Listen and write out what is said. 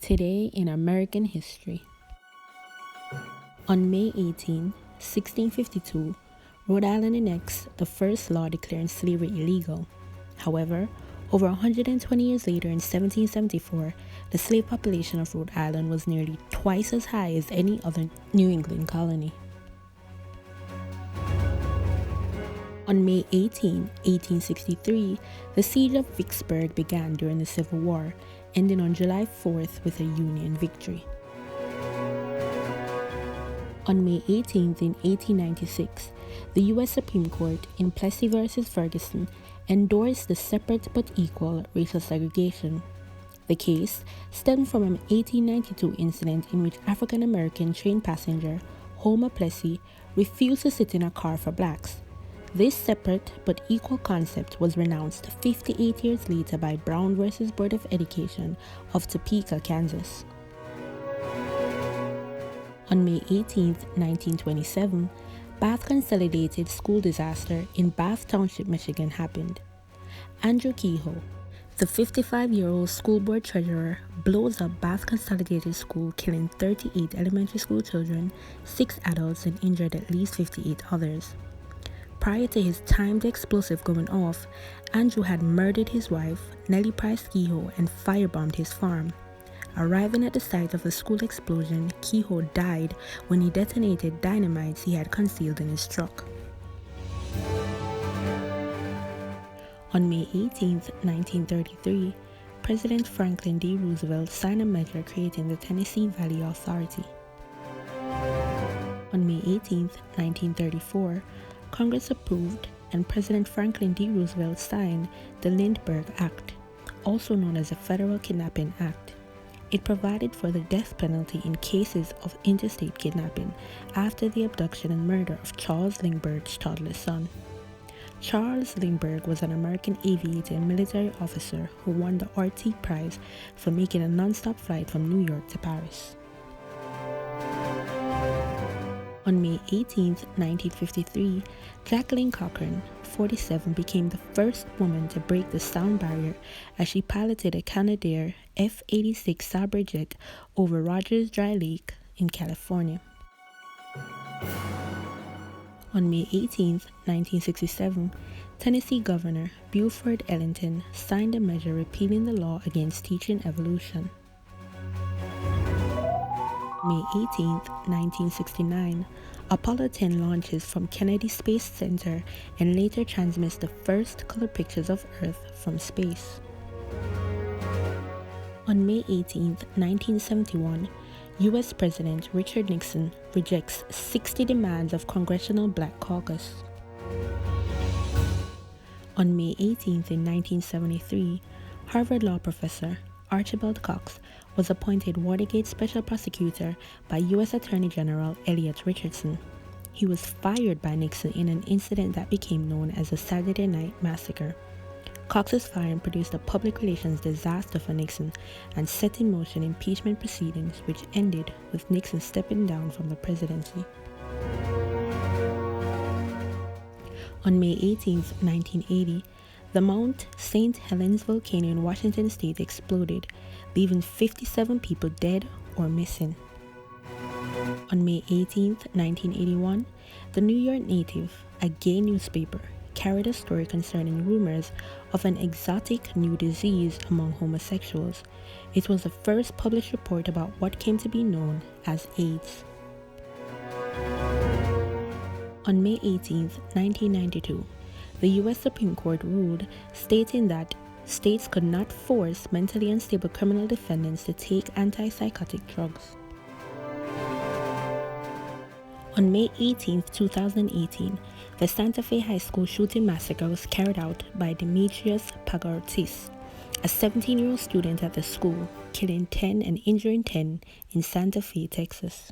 Today in American history. On May 18, 1652, Rhode Island enacts the first law declaring slavery illegal. However, over 120 years later in 1774, the slave population of Rhode Island was nearly twice as high as any other New England colony. On May 18, 1863, the siege of Vicksburg began during the Civil War, ending on July 4th with a Union victory. On May 18th in 1896, the U.S. Supreme Court in Plessy v. Ferguson endorsed the separate but equal racial segregation. The case stemmed from an 1892 incident in which African-American train passenger Homer Plessy refused to sit in a car for blacks. This separate but equal concept was renounced 58 years later by Brown v. Board of Education of Topeka, Kansas. On May 18, 1927, Bath Consolidated School disaster in Bath Township, Michigan happened. Andrew Kehoe, the 55-year-old school board treasurer, blows up Bath Consolidated School, killing 38 elementary school children, 6 adults, and injured at least 58 others. Prior to his timed explosive going off, Andrew had murdered his wife, Nellie Price Kehoe, and firebombed his farm. Arriving at the site of the school explosion, Kehoe died when he detonated dynamites he had concealed in his truck. On May 18, 1933, President Franklin D. Roosevelt signed a measure creating the Tennessee Valley Authority. On May 18, 1934, Congress approved and President Franklin D. Roosevelt signed the Lindbergh Act, also known as the Federal Kidnapping Act. It provided for the death penalty in cases of interstate kidnapping after the abduction and murder of Charles Lindbergh's toddler son. Charles Lindbergh was an American aviator and military officer who won the RT Prize for making a non-stop flight from New York to Paris. On May 18, 1953, Jacqueline Cochran, 47, became the first woman to break the sound barrier as she piloted a Canadair F-86 Sabre jet over Rogers Dry Lake in California. On May 18, 1967, Tennessee Governor Buford Ellington signed a measure repealing the law against teaching evolution. May 18, 1969, Apollo 10 launches from Kennedy Space Center and later transmits the first color pictures of Earth from space. On May 18, 1971, U.S. President Richard Nixon rejects 60 demands of Congressional Black Caucus. On May 18, in 1973, Harvard Law professor Archibald Cox was appointed Watergate Special Prosecutor by U.S. Attorney General Elliot Richardson. He was fired by Nixon in an incident that became known as the Saturday Night Massacre. Cox's firing produced a public relations disaster for Nixon and set in motion impeachment proceedings which ended with Nixon stepping down from the presidency. On May 18, 1980, the Mount St. Helens volcano in Washington state exploded, leaving 57 people dead or missing. On May 18, 1981, the New York Native, a gay newspaper, carried a story concerning rumors of an exotic new disease among homosexuals. It was the first published report about what came to be known as AIDS. On May 18, 1992, the U.S. Supreme Court ruled, stating that states could not force mentally unstable criminal defendants to take antipsychotic drugs. On May 18, 2018, the Santa Fe High School shooting massacre was carried out by Demetrius Pagartis, a 17-year-old student at the school, killing 10 and injuring 10 in Santa Fe, Texas.